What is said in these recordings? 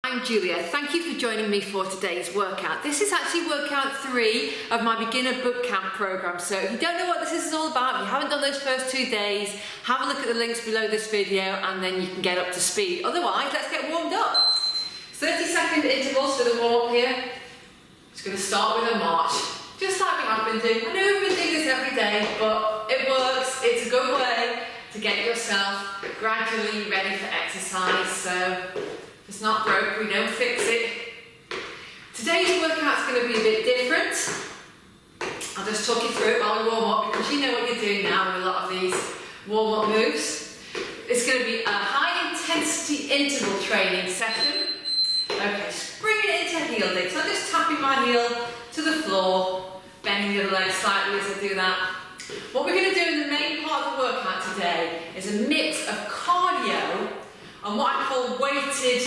I'm Julia. Thank you for joining me for today's workout. This is actually workout 3 of my beginner bootcamp program. So if you don't know what this is all about, if you haven't done those first 2 days, have a look at the links below this video and then you can get up to speed. Otherwise, let's get warmed up. 30-second intervals for the warm up here. Just going to start with a march, just like we have been doing. I know we've been doing this every day, but it works. It's a good way to get yourself gradually ready for exercise. So if it's not broke, we don't fix it. Today's workout's going to be a bit different. I'll just talk you through it while we warm up because you know what you're doing now with a lot of these warm up moves. It's going to be a high intensity interval training session. Okay, just bringing it into heel digs. So I'm just tapping my heel to the floor, bending the leg slightly as I do that. What we're going to do in the main part of the workout today is a mix of cardio and what I call weighted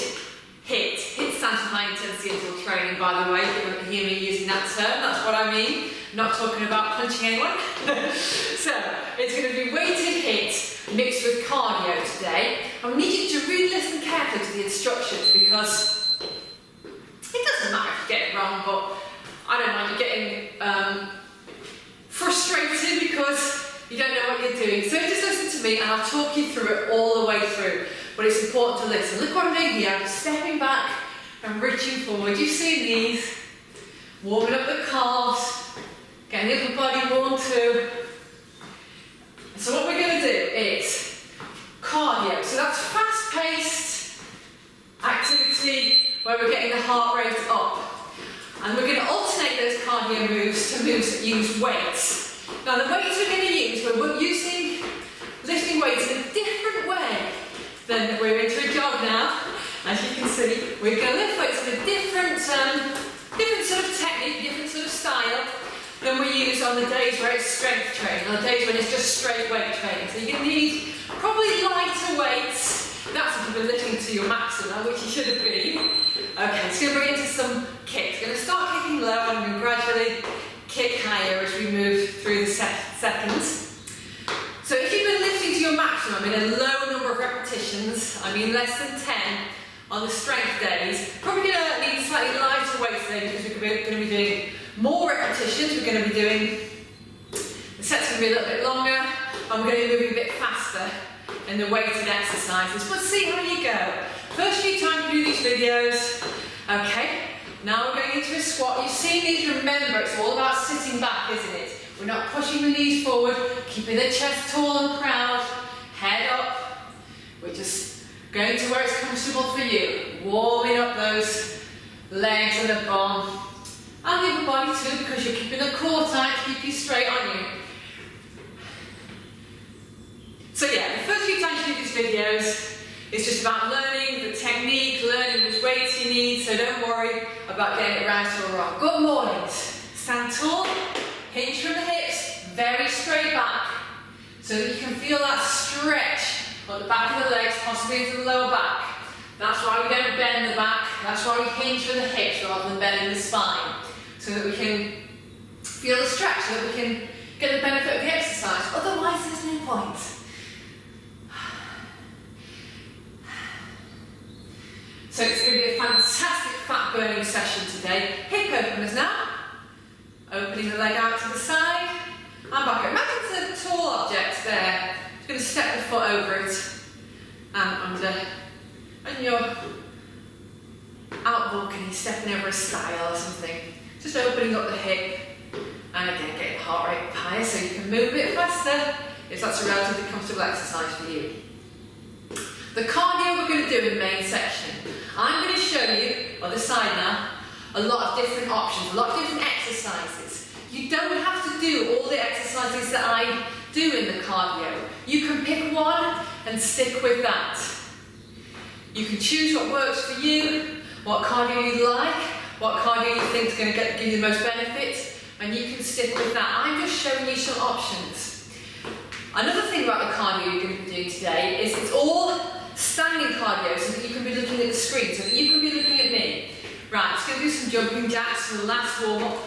HIIT. HIIT stands for high intensity interval training, by the way. If you don't hear me using that term, that's what I mean. I'm not talking about punching anyone. So, it's going to be weighted HIIT mixed with cardio today. I need you to really listen carefully to the instructions because it doesn't matter if you get it wrong, but I don't mind you getting frustrated because you don't know what you're doing. So just listen to me and I'll talk you through it all the way through. But it's important to listen. Look what I'm doing here. I'm stepping back and reaching forward. You've seen these. Warming up the calves. Getting the upper body warm too. So what we're going to do is cardio. So that's fast-paced activity where we're getting the heart rate up. And we're going to alternate those cardio moves to moves that use weights. Now the weights we're going to use, we're using lifting weights in a different way than we're into a jog now. As you can see, we're going to lift weights in a different sort of technique, different sort of style than we use on the days where it's strength training, on the days when it's just straight weight training. So you're going to need probably lighter weights. That's if you've been lifting to your maximum, which you should have been. Okay, it's going to bring it into some kicks. Going to start kicking low and then gradually kick higher as we move through the seconds. So if you've been lifting to your maximum in a low number of repetitions, I mean less than 10 on the strength days, probably going to need slightly lighter weights today because we're going to be doing more repetitions. We're going to be doing, the set's going to be a little bit longer and we're going to be moving a bit faster in the weighted exercises. But see how you go. First few times you do these videos, okay, now we're going into a squat. You've seen these, remember it's all about sitting back, isn't it? We're not pushing the knees forward, keeping the chest tall and proud, head up. We're just going to where it's comfortable for you, warming up those legs and the bum, and the upper body too, because you're keeping the core tight to keep you straight, aren't you? So yeah, the first few times you do these videos, it's just about learning the technique, learning which weights you need, so don't worry about getting it right or wrong. Good mornings. Stand tall, hinge from the hips, very straight back, so that you can feel that stretch on the back of the legs, possibly into the lower back. That's why we don't bend the back, that's why we hinge from the hips rather than bending the spine, so that we can feel the stretch, so that we can get the benefit of the exercise. Otherwise, there's no point. So it's going to be a fantastic fat burning session today. Hip openers now. Opening the leg out to the side and back up. Imagine it's a tall object there. Just going to step the foot over it and under. And you're out walking, stepping over a stile or something. Just opening up the hip and again getting the heart rate higher so you can move a bit faster if that's a relatively comfortable exercise for you. The cardio we're going to do in the main section. I'm going to show you, on the side now, a lot of different options, a lot of different exercises. You don't have to do all the exercises that I do in the cardio. You can pick one and stick with that. You can choose what works for you, what cardio you like, what cardio you think is going to give you the most benefit, and you can stick with that. I'm just showing you some options. Another thing about the cardio you're going to be doing today is it's all standing cardio so that you can be looking at the screen, so that you can be looking at me. Right, just going to do some jumping jacks for the last warm up.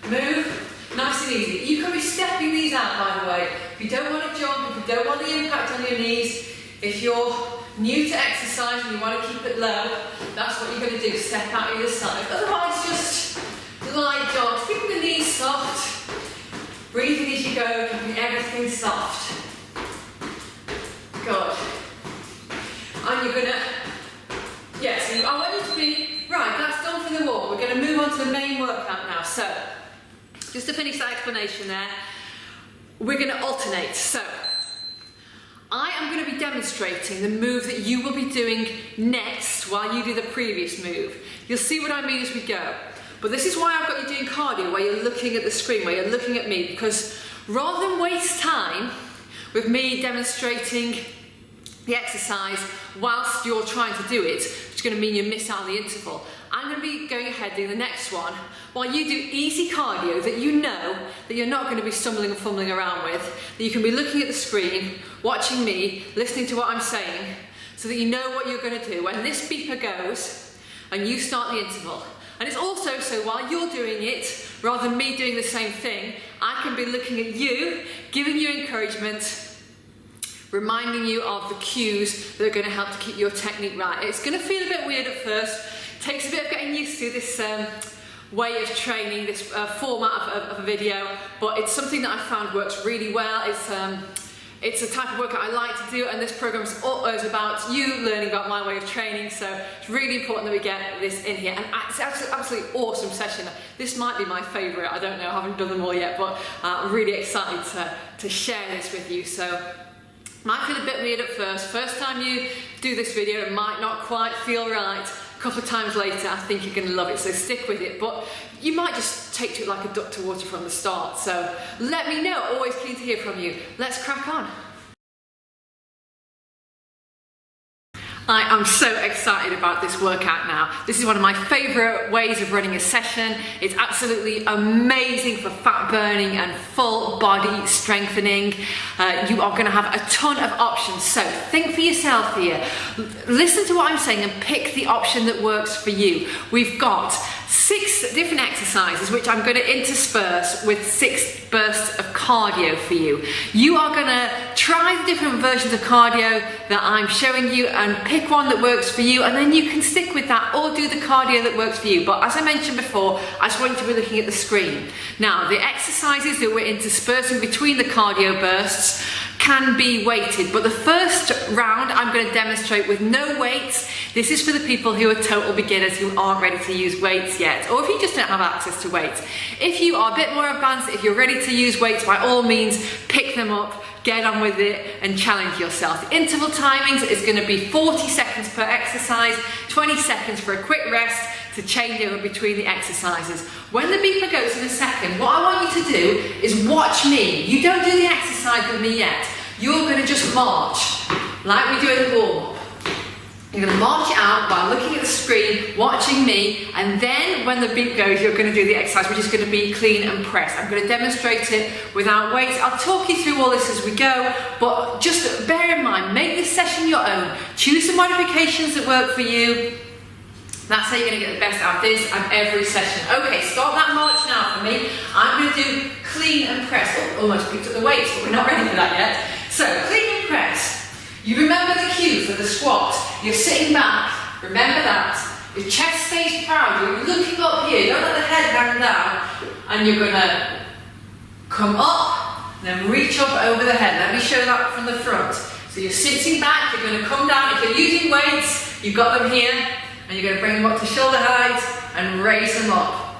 Move, nice and easy. You can be stepping these out, by the way. If you don't want to jump, if you don't want the impact on your knees, if you're new to exercise and you want to keep it low, that's what you're going to do, step out either side. Otherwise, just light jogs, keeping the knees soft, breathing as you go, keeping everything soft. Good. And you're going to, yes, I want you to be, right, that's done for the walk. We're going to move on to the main workout now. So, just to finish that explanation there, we're going to alternate. So, I am going to be demonstrating the move that you will be doing next while you do the previous move. You'll see what I mean as we go. But this is why I've got you doing cardio, where you're looking at the screen, where you're looking at me, because rather than waste time with me demonstrating the exercise whilst you're trying to do it, which is going to mean you miss out on the interval, I'm going to be going ahead doing the next one while you do easy cardio that you know that you're not going to be stumbling and fumbling around with, that you can be looking at the screen, watching me, listening to what I'm saying, so that you know what you're going to do when this beeper goes and you start the interval. And it's also so while you're doing it, rather than me doing the same thing, I can be looking at you, giving you encouragement, reminding you of the cues that are going to help to keep your technique right. It's going to feel a bit weird at first. It takes a bit of getting used to this way of training, this format of a video, but it's something that I found works really well. It's a type of workout I like to do, and this program is about you learning about my way of training, so it's really important that we get this in here. And it's absolutely awesome session. This might be my favourite, I don't know, I haven't done them all yet, but I'm really excited to share this with you. So, might feel a bit weird at first time you do this video, it might not quite feel right. A couple of times later, I think you're going to love it, so stick with it. But you might just take to it like a duck to water from the start. So let me know, always keen to hear from you. Let's crack on. I am so excited about this workout now. This is one of my favourite ways of running a session. It's absolutely amazing for fat burning and full body strengthening. You are going to have a ton of options, so think for yourself here. Listen to what I'm saying and pick the option that works for you. We've got 6 different exercises which I'm going to intersperse with 6 bursts of cardio for you. You are going to try the different versions of cardio that I'm showing you and pick one that works for you, and then you can stick with that or do the cardio that works for you. But as I mentioned before, I just want you to be looking at the screen. Now, the exercises that we're interspersing between the cardio bursts can be weighted, but the first round I'm going to demonstrate with no weights. This is for the people who are total beginners who aren't ready to use weights yet, or if you just don't have access to weights. If you are a bit more advanced, if you're ready to use weights, by all means pick them up, get on with it and challenge yourself. The interval timings is going to be 40 seconds per exercise, 20 seconds for a quick rest to change over between the exercises. When the beeper goes in a second, what I want you to do is watch me. You don't do the exercise with me yet. You're going to just march like we do in the warm-up. You're going to march it out by looking at the screen, watching me, and then when the beep goes, you're going to do the exercise, which is going to be clean and press. I'm going to demonstrate it without weights. I'll talk you through all this as we go, but just bear in mind, make this session your own. Choose some modifications that work for you. That's how you're going to get the best out of this and every session. Okay, start that march now for me. I'm going to do clean and press. Oh, almost picked up the weights, but we're not ready for that yet. So, clean and press. You remember the cue for the squat. You're sitting back, remember that. Your chest stays proud, you're looking up here, don't let the head hang down. And you're going to come up, then reach up over the head. Let me show that from the front. So you're sitting back, you're going to come down. If you're using weights, you've got them here, and you're going to bring them up to shoulder height and raise them up.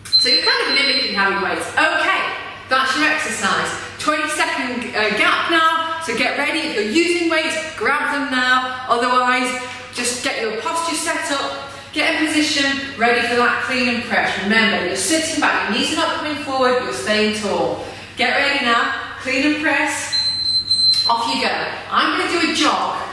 So you're kind of mimicking having weights. Okay, that's your exercise. 20-second gap now, so get ready. If you're using weights, grab them now. Otherwise, just get your posture set up, get in position, ready for that clean and press. Remember, you're sitting back, your knees are not coming forward, you're staying tall. Get ready now, clean and press. Off you go. I'm going to do a jog.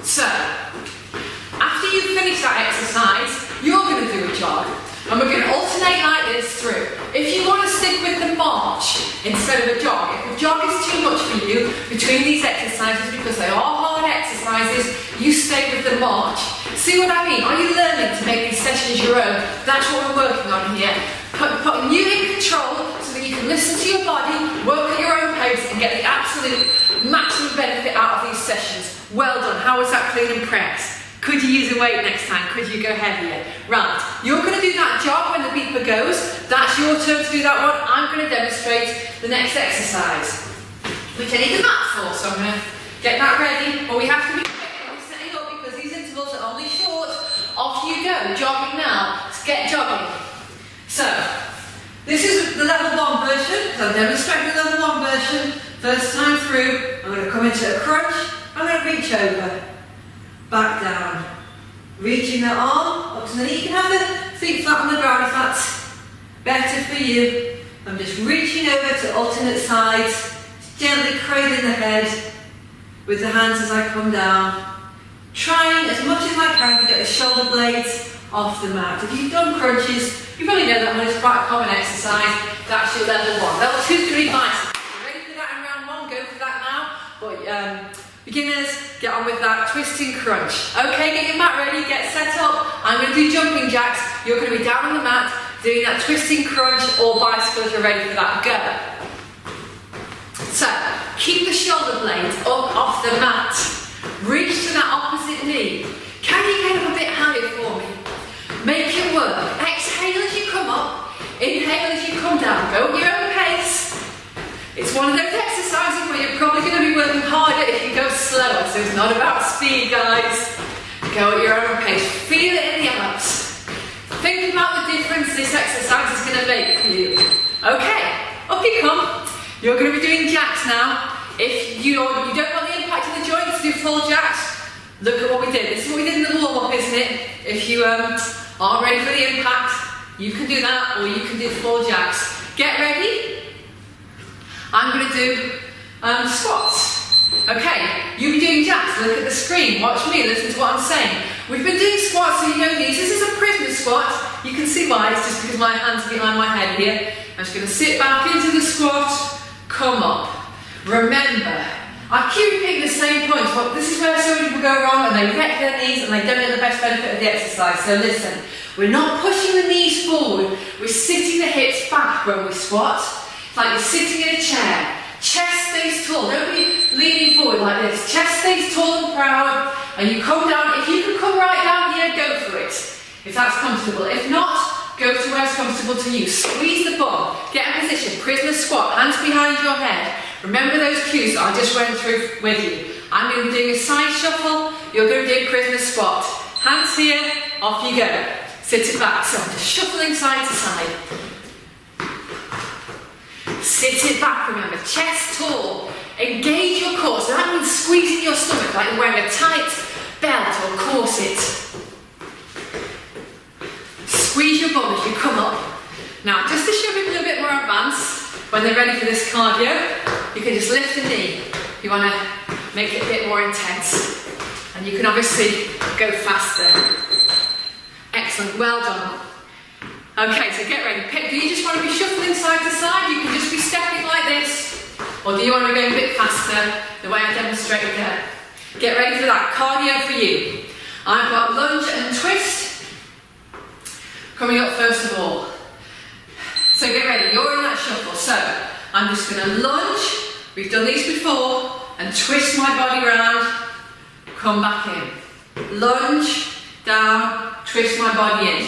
So, after you finish that exercise, you're going to do a jog. And we're going to alternate like this through. If you want to stick with the march instead of a jog, if a jog is too much for you between these exercises because they are hard exercises, you stay with the march. See what I mean? Are you learning to make these sessions your own? That's what we're working on here. Putting you in control so that you can listen to your body, work at your own pace and get the absolute maximum benefit out of these sessions. Well done. How was that clean and press? Could you use a weight next time? Could you go heavier? Right, you're going to do that jog when the beeper goes. That's your turn to do that one. I'm going to demonstrate the next exercise, which I need the mat for, so I'm going to get that ready. But we have to be quick when we're setting up because these intervals are only short. Off you go, jogging now. Let's get jogging. So, this is the level 1 version. So I'm demonstrating the level 1 version. First time through, I'm going to come into a crunch. I'm going to reach over, back down. Reaching the arm up to the knee. You can have the feet flat on the ground if that's better for you. I'm just reaching over to alternate sides, gently cradling the head with the hands as I come down. Trying as much as I can to get the shoulder blades off the mat. If you've done crunches, you probably know that one is quite a common exercise. That's your level 1. Level 2 is going to be biceps. Ready for that in round 1? Go for that now. But beginners, get on with that twisting crunch. Okay, get your mat ready, get set up. I'm going to do jumping jacks. You're going to be down on the mat doing that twisting crunch or bicycle if you're ready for that. Go. So, keep the shoulder blades up off the mat. Reach to that opposite knee. Can you get up a bit higher for me? Make it work. Exhale as you come up. Inhale as you come down. Go at your own pace. It's one of those exercises where you're probably going to be working harder if you go slower. So it's not about speed, guys. Go at your own pace. Feel it in the abs. Think about the difference this exercise is going to make for you. Okay, up you come. You're going to be doing jacks now. If you don't want the impact of the joints, do full jacks. Look at what we did. This is what we did in the warm-up, isn't it? If you aren't ready for the impact, you can do that, or you can do full jacks. Get ready. I'm going to do squats. Okay, you'll be doing jacks. Look at the screen. Watch me. Listen to what I'm saying. We've been doing squats, so you know these. This is a prisoner squat. You can see why. It's just because my hands are behind my head here. I'm just going to sit back into the squat. Come up. Remember, I keep repeating the same points, but this is where so many people go wrong and they wreck their knees and they don't get the best benefit of the exercise. So listen, we're not pushing the knees forward, we're sitting the hips back when we squat. It's like you're sitting in a chair. Chest stays tall, don't be leaning forward like this. Chest stays tall and proud, and you come down. If you can come right down here, go for it, if that's comfortable. If not, go to where it's comfortable to you. Squeeze the bum, get in position, prisoner squat, hands behind your head. Remember those cues that I just went through with you. I'm going to be doing a side shuffle, you're going to do a prisoner squat. Hands here, off you go. Sit it back, so I'm just shuffling side to side. Sit it back, remember, chest tall. Engage your core, so that means squeezing your stomach like you're wearing a tight belt or corset. Squeeze your bum as you come up. Now, just to show people a bit more advanced, when they're ready for this cardio, you can just lift the knee. You want to make it a bit more intense. And you can obviously go faster. Excellent, well done. Okay, so get ready. Do you just want to be shuffling side to side? You can just be stepping like this. Or do you want to be going a bit faster, the way I demonstrated there? Get ready for that. Cardio for you. I've got lunge and twist coming up first of all. So get ready, you're in that shuffle. So I'm just going to lunge, we've done these before, and twist my body around, come back in. Lunge, down, twist my body in.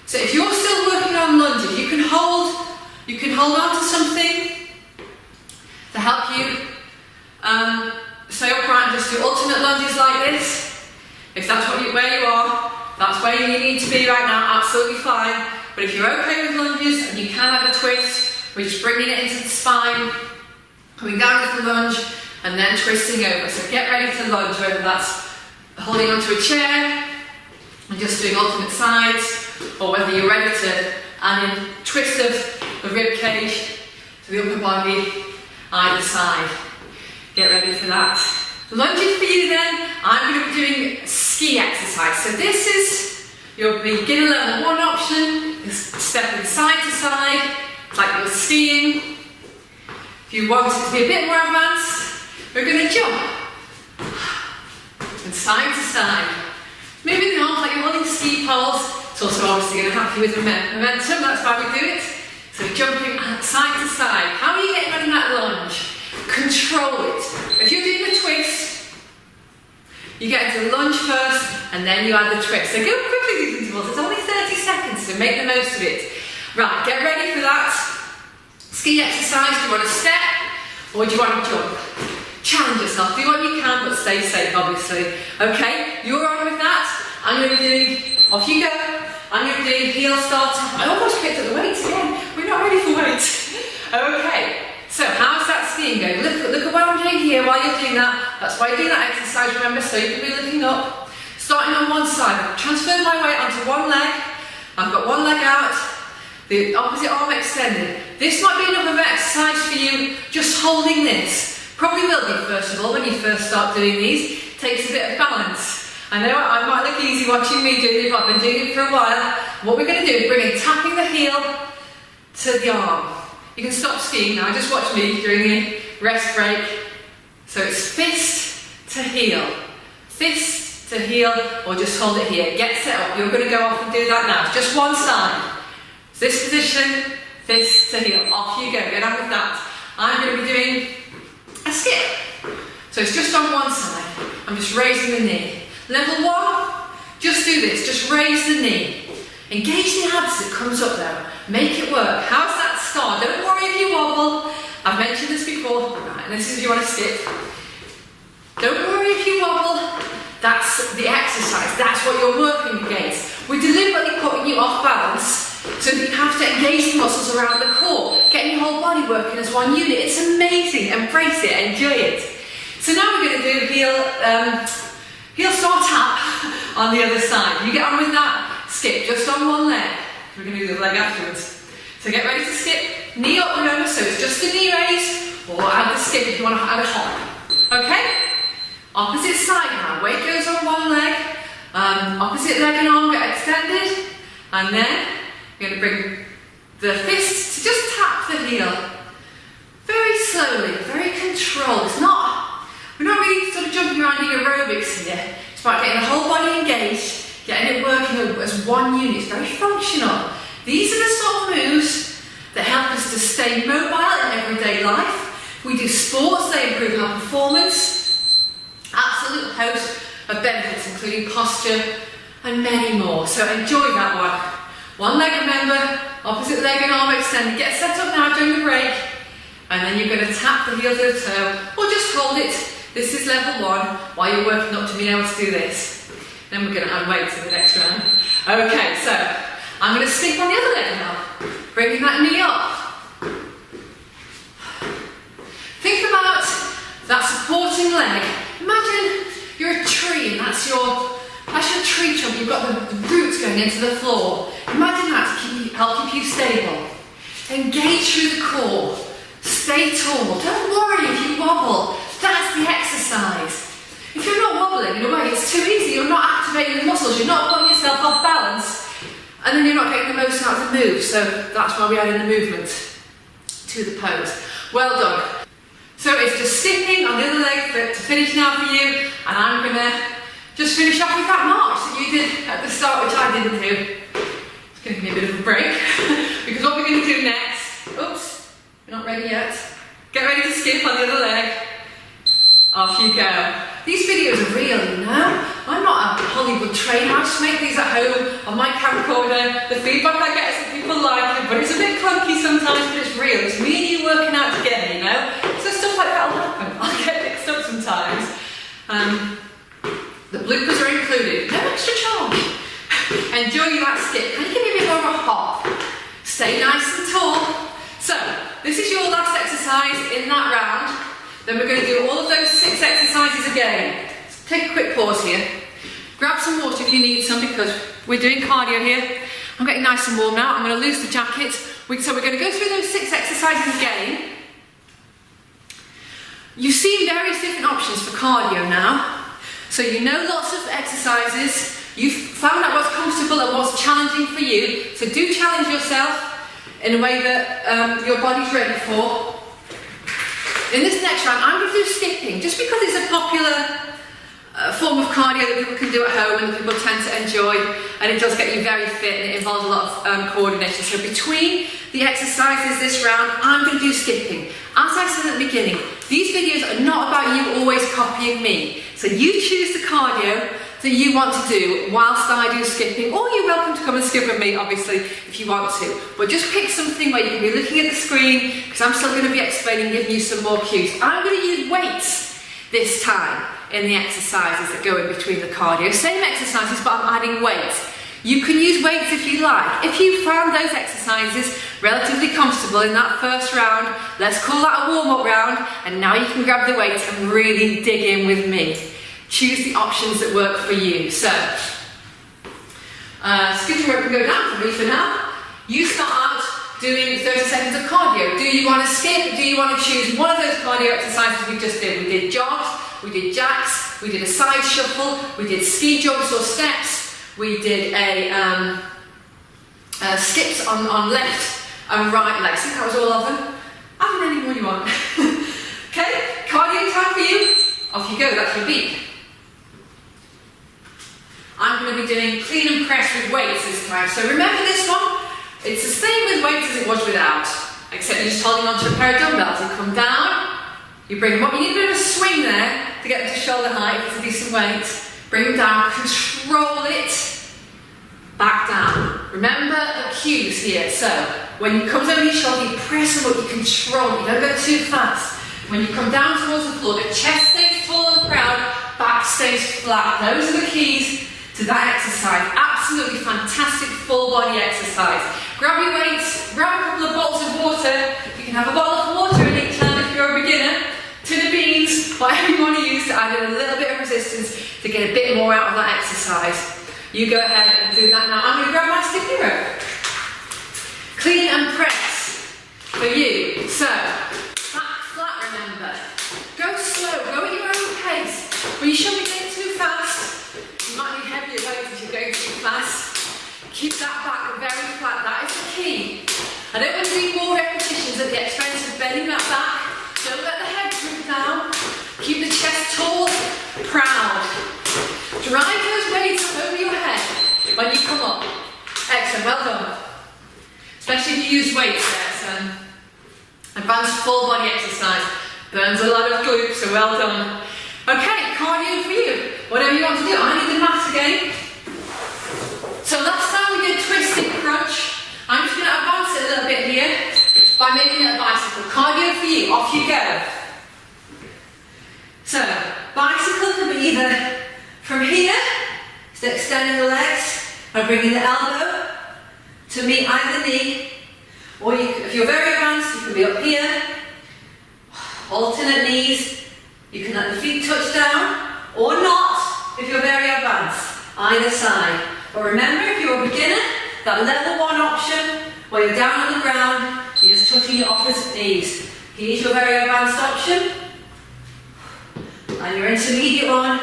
So if you're still working on lunges, you can hold on to something to help you stay upright and just do alternate lunges like this. If that's where you are, that's where you need to be right now, absolutely fine. But if you're okay with lunges and you can have a twist, we're just bringing it into the spine, coming down with the lunge, and then twisting over. So get ready to lunge, whether that's holding onto a chair and just doing alternate sides, or whether you're ready to add in twist of the rib cage to the upper body, either side. Get ready for that. Lunging for you then, I'm going to be doing a ski exercise. So this is your beginner level 1 option, stepping side to side, like you're skiing. If you want it to be a bit more advanced, we're going to jump. And side to side. Moving the arms like you're holding ski poles. It's also obviously going to help you with the momentum, that's why we do it. So jumping side to side. How are you getting on in that lunge? Control it. If you're doing the twist, You get into the lunge first, and then you add the twist. So go quickly these intervals. It's only 30 seconds, so make the most of it. Right, get ready for that ski exercise. Do you want to step, or do you want to jump? Challenge yourself. Do what you can, but stay safe, obviously. Okay, you're on with that. I'm going to be doing, off you go. I'm going to be doing heel start. I almost picked up the weights again. We're not ready for weights. Okay, so how's that skiing going? Look at what I'm doing here while you're doing that. That's why you're doing that exercise, remember, so you can be looking up. Starting on one side, I've transferred my weight onto one leg. I've got one leg out, the opposite arm extended. This might be enough of an exercise for you, just holding this. Probably will be, first of all, when you first start doing these. Takes a bit of balance. I know I might look easy watching me doing it, but I've been doing it for a while. What we're going to do is bring in tapping the heel to the arm. You can stop skiing now, just watch me during the rest break. So it's fist to heel, or just hold it here. Get set up, you're going to go off and do that now. It's just one side. So this position, fist to heel, off you go, get on with that. I'm going to be doing a skip. So it's just on one side, I'm just raising the knee. Level one, just do this, just raise the knee. Engage the abs that comes up there, make it work. How's that start? Don't worry if you wobble. I've mentioned this before, right, and this is if you want to skip. Don't worry if you wobble, that's the exercise, that's what you're working against. We're deliberately putting you off balance, so that you have to engage the muscles around the core, getting your whole body working as one unit. It's amazing, embrace it, enjoy it. So now we're going to do heel start tap on the other side. You get on with that? Skip just on one leg. We're going to do the other leg afterwards. So get ready to skip. Knee up, remember, so it's just a knee raise, or add the skip if you want to add a hop. Okay? Opposite side now. Weight goes on one leg. Opposite leg and arm get extended. And then you're going to bring the fist to just tap the heel. Very slowly, very controlled. We're not really sort of jumping around in aerobics here. It's about getting the whole body engaged, getting it working as one unit. It's very functional. These are the sort of moves that help us to stay mobile in everyday life. If we do sports, they improve our performance. Absolute host of benefits, including posture and many more. So enjoy that one. One leg, remember, opposite leg and arm extended. Get set up now during the break. And then you're going to tap the heel to the toe, or just hold it. This is level one, while you're working up to being able to do this. Then we're going to add weight to the next round. Okay, so I'm going to stick on the other leg now, bringing that knee up. Think about that supporting leg. Imagine you're a tree and that's your tree trunk. You've got the roots going into the floor. Imagine that to help keep you stable. Engage through the core. Stay tall. Don't worry if you wobble. That's the exercise. If you're not wobbling in a way, it's too easy. You're not activating the muscles. You're not putting yourself off balance. And then you're not getting the most out of the move. So that's why we add in the movement to the pose. Well done. So it's just skipping on the other leg to finish now for you. And I'm going to just finish off with that march that you did at the start, which I didn't do. It's going to give me a bit of a break. Because what we're going to do next... Oops, we're not ready yet. Get ready to skip on the other leg. Off you go. These videos are real, you know. I'm not a Hollywood trainer. I just make these at home on my camcorder. The feedback I get is that people like it, but it's a bit clunky sometimes, but it's real. It's me and you working out together, you know. So stuff like that will happen. I'll get mixed up sometimes. The bloopers are included. No extra charge. Enjoy that skip. Can you give me a bit more of a hop? Stay nice and tall. So, this is your last exercise in that round. Then we're going to do all of those 6 exercises again. Take a quick pause here. Grab some water if you need some, because we're doing cardio here. I'm getting nice and warm now. I'm going to lose the jacket. So we're going to go through those 6 exercises again. You've seen various different options for cardio now. So you know lots of exercises. You've found out what's comfortable and what's challenging for you. So do challenge yourself in a way that your body's ready for. In this next round, I'm going to do skipping, just because it's a popular form of cardio that people can do at home and that people tend to enjoy, and it does get you very fit and it involves a lot of coordination. So between the exercises this round, I'm going to do skipping. As I said at the beginning, these videos are not about you always copying me. So you choose the cardio that you want to do whilst I do skipping, or you're welcome to come and skip with me, obviously, if you want to. But just pick something where you can be looking at the screen, because I'm still going to be explaining, giving you some more cues. I'm going to use weights this time in the exercises that go in between the cardio. Same exercises, but I'm adding weights. You can use weights if you like. If you found those exercises relatively comfortable in that first round, let's call that a warm-up round, and now you can grab the weights and really dig in with me. Choose the options that work for you. So, skipping rope can go down for me for now. You start out doing 30 seconds of cardio. Do you want to skip? Do you want to choose one of those cardio exercises we just did? We did jogs, we did jacks, we did a side shuffle, we did ski jumps or steps, we did a skips on left and right legs. I think that was all of them. Add in any more you want. Okay, cardio time for you. Off you go, that's your beat. I'm going to be doing clean and press with weights this time. So remember this one? It's the same with weights as it was without, except you're just holding onto a pair of dumbbells. You come down, you bring them up. You need a bit of a swing there to get them to shoulder height. It's a decent weight. Bring them down, control it, back down. Remember the cues here. So when you come over your shoulder, you press them up, you control it. You don't go too fast. When you come down towards the floor, the chest stays tall and proud, back stays flat. Those are the keys to that exercise. Absolutely fantastic full body exercise. Grab your weights, grab a couple of bottles of water. You can have a bottle of water in each hand if you're a beginner. Tin of beans, whatever you want to use to add in a little bit of resistance to get a bit more out of that exercise. You go ahead and do that now. I'm going to grab my skipping rope. Clean and press for you. So, back flat, remember. Go slow, go at your own pace. But you shouldn't be going too fast. You might be heavier weights if you're going too fast. Keep that back very flat, that is the key. I don't want to do more repetitions at the expense of bending that back. Don't let the head droop down. Keep the chest tall, proud. Drive those weights up over your head when you come up. Excellent, well done. Especially if you use weights there, it's advanced full body exercise. Burns a lot of glutes, so well done. Okay, cardio for you. Whatever you want to do. I need the mat again. So last time we did twisting crunch. I'm just going to advance it a little bit here by making it a bicycle. Cardio for you. Off you go. So, bicycle can be either from here, so extending the legs by bringing the elbow to meet either knee, or you, if you're very advanced, you can be up here. Alternate knees. You can let the feet touch down, or not, if you're very advanced, either side. But remember, if you're a beginner, that level 1 option, where you're down on the ground, you're just touching your opposite knees. Here's your very advanced option. And your intermediate one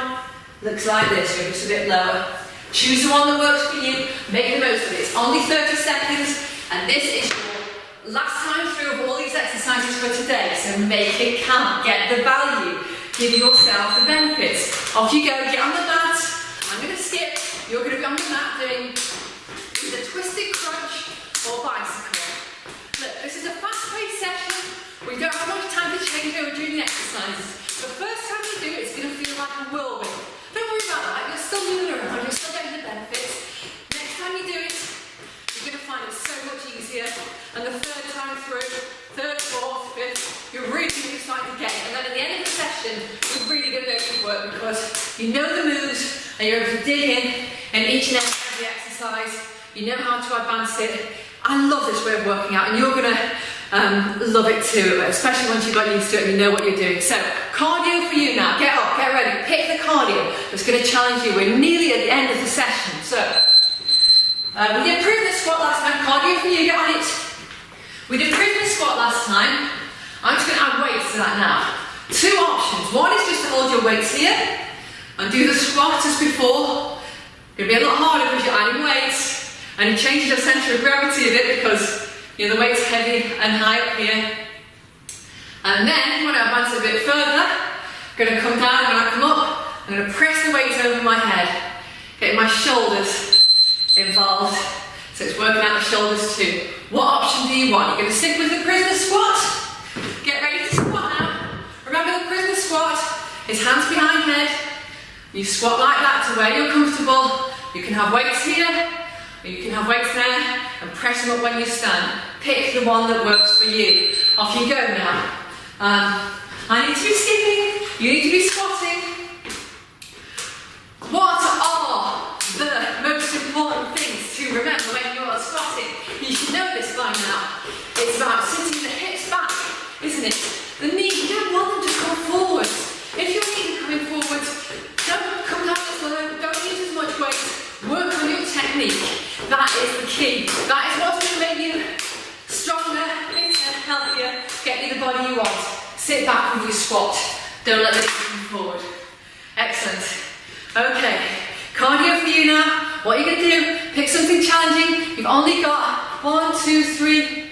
looks like this, you're just a bit lower. Choose the one that works for you, make the most of it. It's only 30 seconds, and this is your last time through of all these exercises for today, so make it count, get the value, give yourself the benefits. Off you go, get on the mat. I'm going to skip, you're going to be on the mat doing either twisted crunch or bicycle. Look, this is a fast-paced session. We don't have much time to change over during the exercises. The first time you do it, it's going to feel like a whirlwind. Don't worry about that, you're still moving around, you're still getting the benefits. Next time you do it, you're going to find it so much easier. And the third time through, third, fourth, fifth, you're really going to be starting to get it. And then at the end of the session, you're really going to know your work because you know the moves and you're able to dig in each and every exercise. You know how to advance it. I love this way of working out, and you're going to love it too, especially once you've got used to it and you know what you're doing. So, cardio for you now. Get up, get ready, pick the cardio that's going to challenge you. We're nearly at the end of the session. So, we did prisoner squat last time. Cardio for you, get on it. We did prisoner squat last time. I'm just going to add weights to that now. Two options. One is just to hold your weights here and do the squat as before. It's going to be a lot harder because you're adding weights. And it changes your centre of gravity a bit because the weight's heavy and high up here. And then, if you want to advance it a bit further, I'm going to come down when I come up I'm going to press the weights over my head, getting my shoulders involved. So it's working out the shoulders too. What option do you want? You're going to stick with the prisoner squat. Get ready to squat now. Remember the prisoner squat is hands behind head. You squat like that to where you're comfortable. You can have weights here, or you can have weights there, and press them up when you stand. Pick the one that works for you. Off you go now. I need to be skipping, you need to be squatting. What are the most important things to remember when you're squatting? You should know this by now. It's about sitting the hips back, isn't it? The knees, you don't want them to come forward. If your knees are coming forward, don't come down as low, don't use as much weight. Work on your technique. That is the key. That is what's going to make you stronger, fitter, healthier, get you the body you want. Sit back when you squat. Don't let the knees come forward. Excellent. Okay, cardio for you now. What are you going to do? Pick something challenging. You've only got 1, 2, 3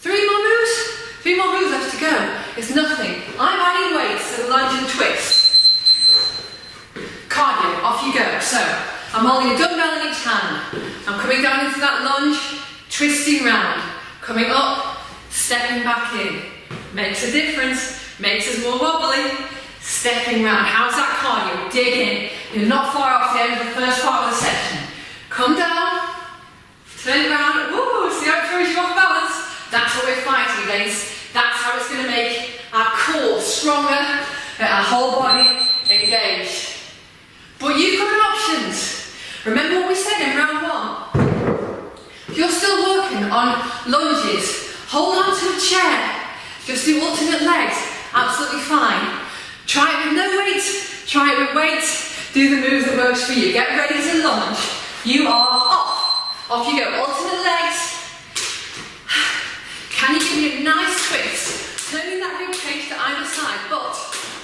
more moves. 3 more moves left to go. It's nothing. I'm adding weights to the lunge and twist. Cardio, off you go. So, I'm holding a dumbbell in each hand. I'm coming down into that lunge, twisting round. Coming up, stepping back in. Makes a difference, makes us more wobbly. Stepping round. How's that cardio? Dig in. You're not far off the end of the first part of the section. Come down, turn it around. Woo! See how it throws you off balance? That's what we're fighting against. That's how it's going to make our core stronger, our whole body engaged. But you've got options. Remember what we said in round 1? If you're still working on lunges, hold on to a chair. Just do alternate legs. Absolutely fine. Try it with no weights. Try it with weights. Do the moves that works for you. Get ready to lunge. You are off. Off you go. Alternate legs. Can you give me a nice twist? Turning that rib cage to either side, but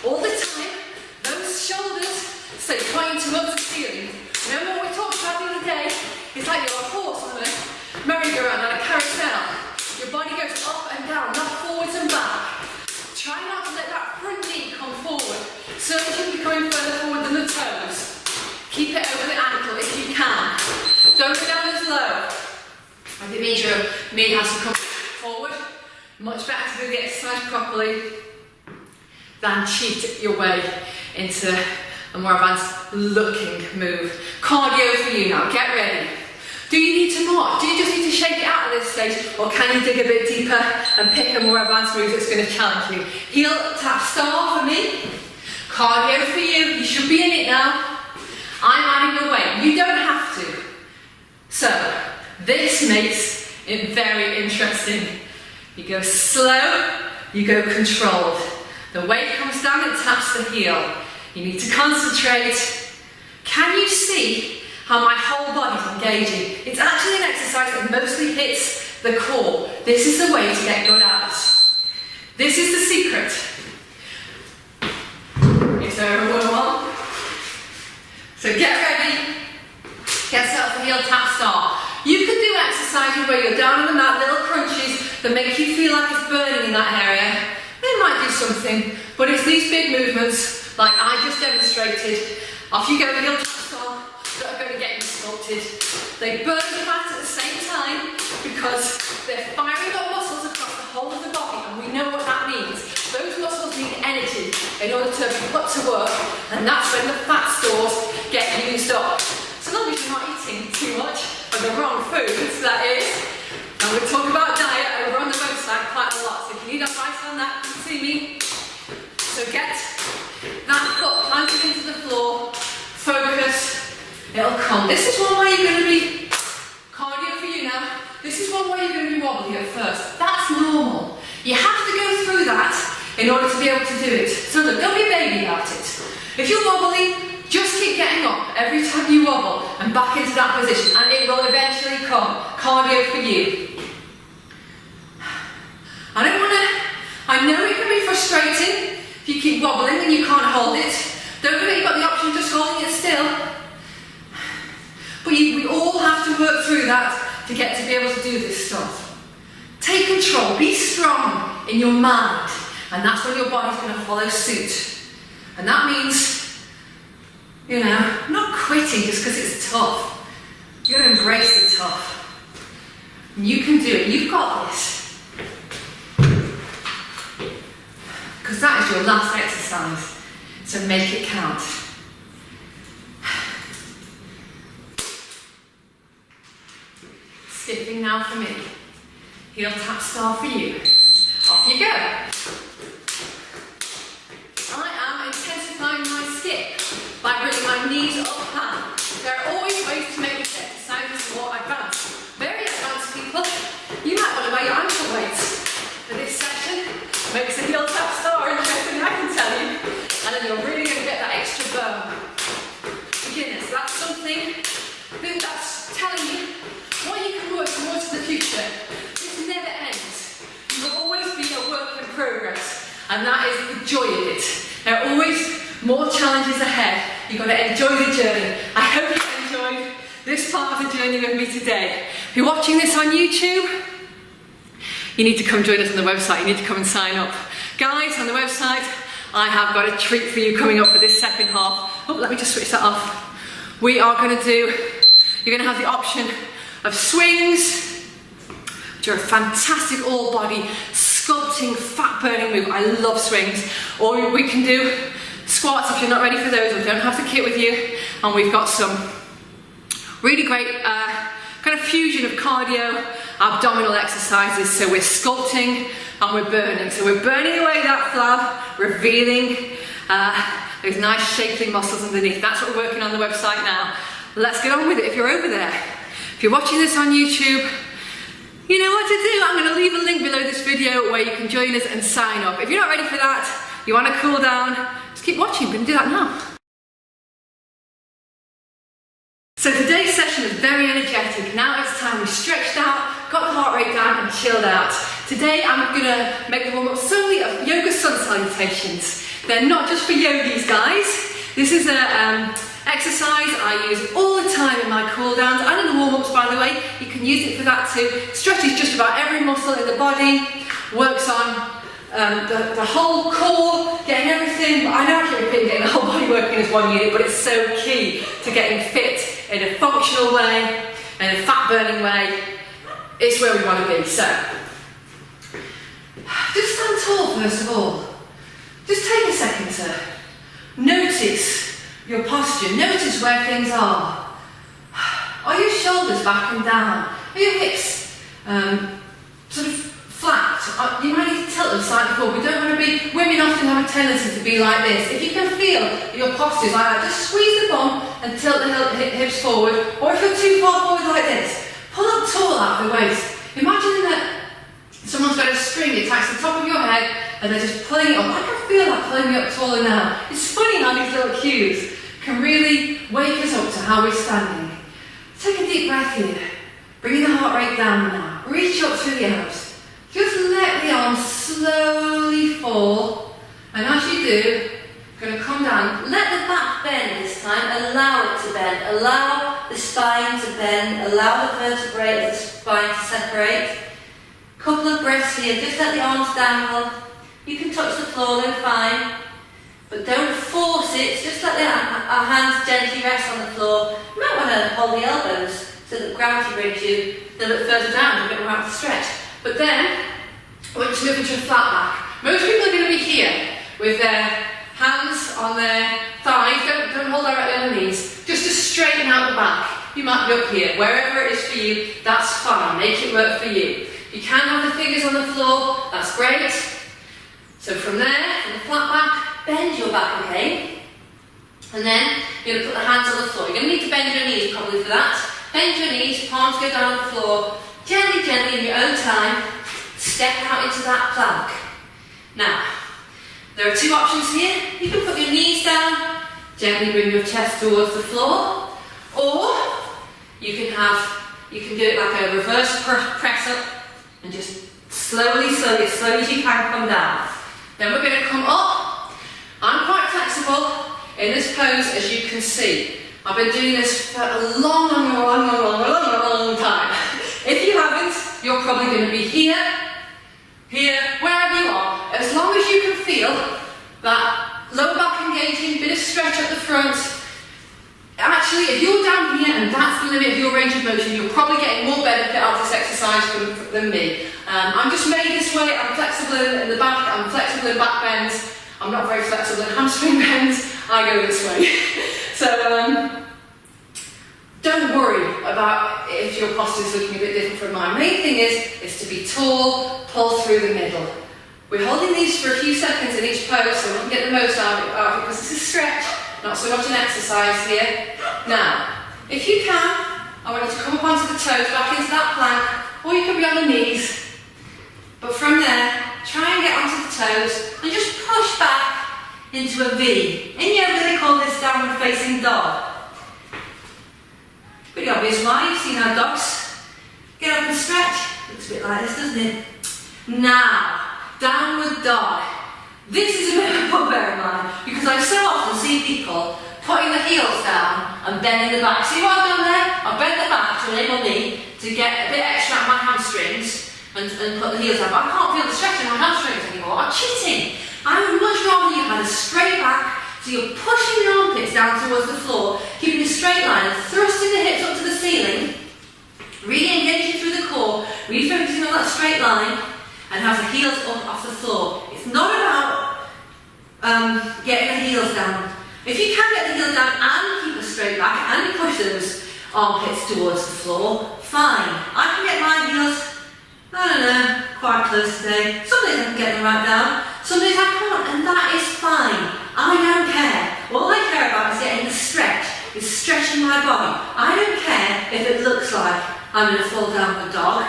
all the time, those shoulders stay pointing towards the ceiling. Remember what we talked about the other day? It's like you're a horse on a merry-go-round on a carousel. Your body goes up and down, not forwards and back. Try not to let that front knee come forward. So it should be coming further forward than the toes. Keep it over the ankle if you can. Don't go down as low. And it means your knee has to come forward. Much better to do the exercise properly than cheat your way into a more advanced looking move. Cardio for you now. Get ready. Do you need to march? Do you just need to shake it out at this stage? Or can you dig a bit deeper and pick a more advanced move that's going to challenge you? Heel tap star for me. Cardio for you. You should be in it now. I'm adding the weight. You don't have to. So, this makes it very interesting. You go slow, you go controlled. The weight comes down and taps the heel. You need to concentrate. Can you see how my whole body's engaging? It's actually an exercise that mostly hits the core. This is the way to get good abs. This is the secret. If there ever one. So get ready. Get set up for heel tap start. You could do exercises where you're down on the mat, little crunches that make you feel like it's burning in that area. They might do something, but it's these big movements, like I just demonstrated. Off you go, heel tap start, that are going to get you sculpted. They burn the fat at the same time because they're firing up muscles across the whole of the body, and we know what that means. Those muscles need energy in order to be put to work, and that's when the fat stores get used up. So long as you're not eating too much of the wrong foods, that is. And we talk about diet over on the website quite a lot, so if you need advice on that, come see me. So get that foot planted into the floor, focus, it'll come. This is one way you're going to be cardio for you now. This is one way you're going to be wobbly at first. That's normal. You have to go through that in order to be able to do it. So look, don't be a baby about it. If you're wobbly, just keep getting up every time you wobble and back into that position, and it will eventually come. Cardio for you. I know it can be frustrating if you keep wobbling and you can't hold it. Don't forget you've got the option of just holding it still. But we all have to work through that to get to be able to do this stuff. Take control, be strong in your mind, and that's when your body's going to follow suit. And that means You know, not quitting just because it's tough. You've got to embrace the tough. You can do it. You've got this. Because that is your last exercise. So make it count. Skipping now for me. Heel tap star for you. Off you go. I am intensifying my skip by bringing my knees up high. There are always ways to make this exercise more advanced. Very advanced people, you might want to wear your ankle weights for this session. Makes the heel tap star interesting, I can tell you. And then you're really going to get that extra burn. Beginners, that's something that's telling you what you can work towards in the future. This never ends. You will always be a work in progress. And that is the joy of it. There are always more challenges ahead. You've got to enjoy the journey. I hope you enjoyed this part of the journey with me today. If you're watching this on YouTube, you need to come join us on the website. You need to come and sign up. Guys, on the website, I have got a treat for you coming up for this second half. Oh, let me just switch that off. We are going to do, you're going to have the option of swings, which are a fantastic all-body sculpting, fat-burning move. I love swings. Or we can do squats if you're not ready for those or don't have the kit with you. And we've got some really great kind of fusion of cardio, abdominal exercises. So we're sculpting and we're burning. So we're burning away that flab, revealing those nice shapely muscles underneath. That's what we're working on the website now. Let's get on with it if you're over there. If you're watching this on YouTube, you know what to do. I'm going to leave a link below this video where you can join us and sign up. If you're not ready for that, you want to cool down, just keep watching. We're going to do that now. So today's session is very energetic. Now it's time we stretched out, got the heart rate down and chilled out. Today I'm going to make the warm-up solely of yoga sun salutations. They're not just for yogis, guys. This is an exercise I use all the time in my cool downs and in the warm-ups, by the way. You can use it for that too. Stretches just about every muscle in the body, works on the whole core, getting everything. I know I keep repeating getting the whole body working as one unit, but it's so key to getting fit in a functional way, in a fat-burning way. It's where we want to be. So, just stand tall first of all. Just take a second to notice your posture. Notice where things are. Are your shoulders back and down? Are your hips sort of flat? You might need to tilt them slightly forward. We don't want to be, women often have a tendency to be like this. If you can feel your postures like that, just squeeze the bum and tilt the hips forward. Or if you're too far forward like this, pull up tall out of the waist. Imagine that someone's got a string attached to the top of your head and they're just pulling it up. I can feel that pulling me up taller now. It's funny how these little cues can really wake us up to how we're standing. Take a deep breath here. Bringing the heart rate down now. Reach up through the abs. Just let the arms slowly fall. And as you do, you're going to come down. Let the back bend this time. Allow it to bend. Allow the spine to bend. Allow the vertebrae of the spine to separate. Couple of breaths here. Just let the arms dangle. You can touch the floor, then fine. But don't force it. Just let our hands gently rest on the floor. You might want to hold the elbows so that gravity brings you a little bit further down, a bit more out to stretch. But then, I want you to move into a flat back. Most people are going to be here with their hands on their thighs. Don't hold directly on the knees. Just to straighten out the back. You might be up here. Wherever it is for you, that's fine. Make it work for you. You can have the fingers on the floor. That's great. So from there, from the flat back, bend your back, okay? And then you're going to put the hands on the floor. You're going to need to bend your knees probably for that. Bend your knees, palms go down on the floor. Gently, gently, in your own time, step out into that plank. Now, there are two options here. You can put your knees down, gently bring your chest towards the floor, or you can do it like a reverse press up and just slowly, as slow as you can come down. Then we're going to come up. I'm quite flexible in this pose, as you can see. I've been doing this for a long time. If you haven't, you're probably going to be here, wherever you are. As long as you can feel that lower back engaging, bit of stretch at the front, actually, if you're down here and that's the limit of your range of motion, you're probably getting more benefit out of this exercise than me. I'm just made this way. I'm flexible in the back, I'm flexible in back bends. I'm not very flexible in hamstring bends. I go this way. So don't worry about if your posture is looking a bit different from mine. Main thing is to be tall, pull through the middle. We're holding these for a few seconds in each pose so we can get the most out of it because this is a stretch, not so much an exercise here. Now, if you can, I want you to come up onto the toes, back into that plank, or you can be on the knees. But from there, try and get onto the toes and just push back into a V. In yoga they call this downward facing dog. Pretty obvious why. You've seen how dogs get up and stretch. Looks a bit like this, doesn't it? Now, downward dog. This is a bit of a bugbear of mine because I so often see people putting the heels down and bending the back. See what I've done there? I've bent the back to enable me to get a bit extra out of my hamstrings and put the heels down. But I can't feel the stretch in my hamstrings anymore. I'm cheating. I would much rather you had a straight back, so you're pushing the armpits down towards the floor, keeping a straight line and thrusting the hips up to the ceiling, really engaging through the core, really focusing on that straight line, and have the heels up off the floor. It's not about getting the heels down. If you can get the heels down and keep a straight back and push those armpits towards the floor, fine. I can get my heels, I don't know, quite close today. Some days I can get them right down, some days I can't, and that is fine. I don't care. All I care about is getting the stretch, is stretching my body. I don't care if it looks like I'm going to fall down the dog.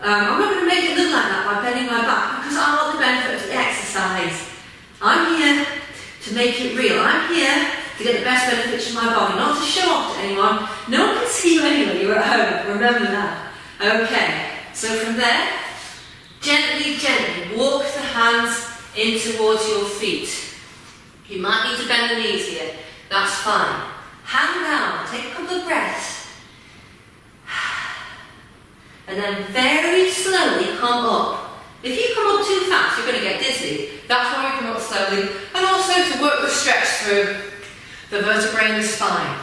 I'm not going to make it look like that by bending my back because I want the benefit of the exercise. I'm here to make it real. I'm here to get the best benefits from my body, not to show off to anyone. No one can see you anyway, you're at home, remember that. Okay, so from there, gently, gently walk the hands in towards your feet. You might need to bend the knees here, that's fine. Hand down, take a couple of breaths. And then very slowly come up. If you come up too fast, you're going to get dizzy. That's why we come up slowly. And also to work the stretch through the vertebrae in the spine.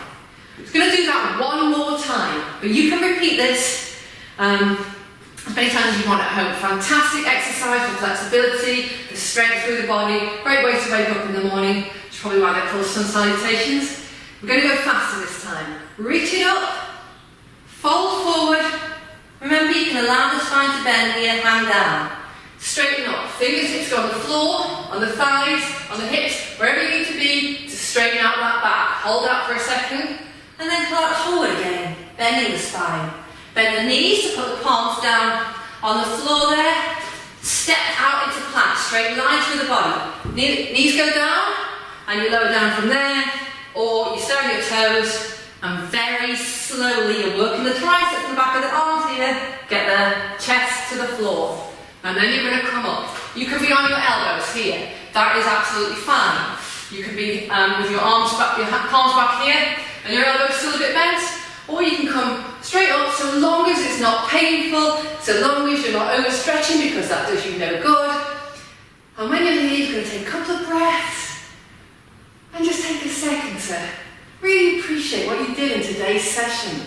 I'm going to do that one more time. But you can repeat this as many times as you want at home. Fantastic exercise for flexibility, for strength through the body. Great way to wake up in the morning. That's probably why they're called sun salutations. We're going to go faster this time. Reach it up. Fold forward. Remember, you can allow the spine to bend here, hand down. Straighten up. Fingertips go on the floor, on the thighs, on the hips, wherever you need to be to straighten out that back. Hold that for a second, and then collapse forward again, bending the spine. Bend the knees to put the palms down on the floor there. Step out into plank, straight line through the body. Knees go down, and you lower down from there, or you stay on your toes, and very slowly you're working the triceps and the back of the arms here. Get the chest to the floor. And then you're going to come up. You can be on your elbows here. That is absolutely fine. You can be with your arms back, your palms back here, and your elbows still a bit bent. Or you can come straight up so long as it's not painful, so long as you're not overstretching because that does you no good. And when you're here, you're going to take a couple of breaths. And just take a second to really appreciate what you did in today's session.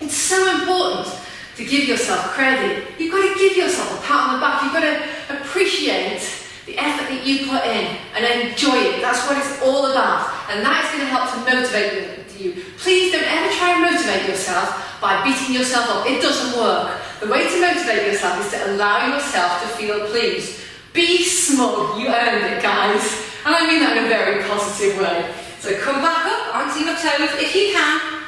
It's so important to give yourself credit. You've got to give yourself a pat on the back. You've got to appreciate the effort that you put in and enjoy it. That's what it's all about. And that is going to help to motivate you. Please don't ever try and motivate yourself by beating yourself up. It doesn't work. The way to motivate yourself is to allow yourself to feel pleased. Be smug. You earned it, guys. And I mean that in a very positive way. So come back up onto your toes if you can,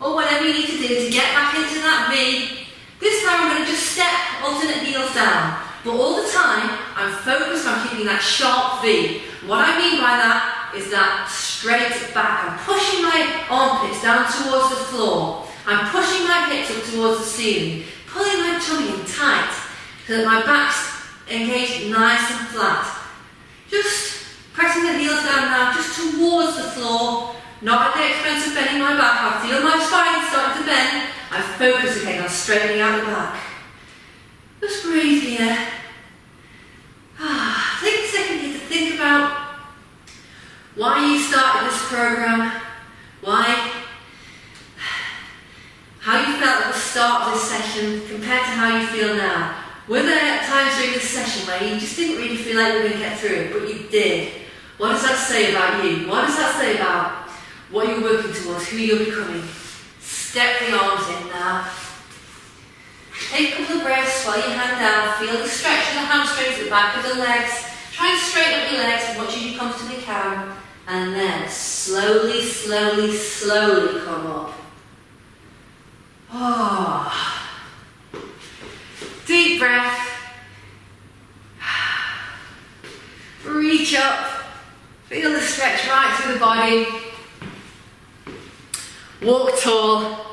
or whatever you need to do to get back into that V. This time I'm going to just step alternate heels down, but all the time I'm focused on keeping that sharp V. What I mean by that is that straight back. I'm pushing my armpits down towards the floor. I'm pushing my hips up towards the ceiling, pulling my tummy in tight so that my back's engaged nice and flat. Just pressing the heels down now, just towards the floor, not at the expense of bending my back. I feel my spine starting to bend. I focus again on straightening out the back. Just breathe here. Take a second here to think about why you started this program, why start of this session compared to how you feel now? Were there times during this session where you just didn't really feel like you were going to get through it, but you did? What does that say about you? What does that say about what you're working towards, who you're becoming? Step the arms in now. Take a couple of breaths, swell your hand down, feel the stretch in the hamstrings at the back of the legs. Try and straighten up your legs as much as you comfortably can. And then slowly, slowly, slowly come up. Oh. Deep breath. Reach up. Feel the stretch right through the body. Walk tall.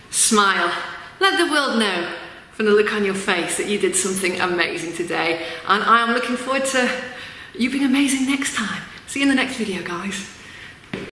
Smile. Let the world know from the look on your face that you did something amazing today. And I am looking forward to you being amazing next time. See you in the next video, guys.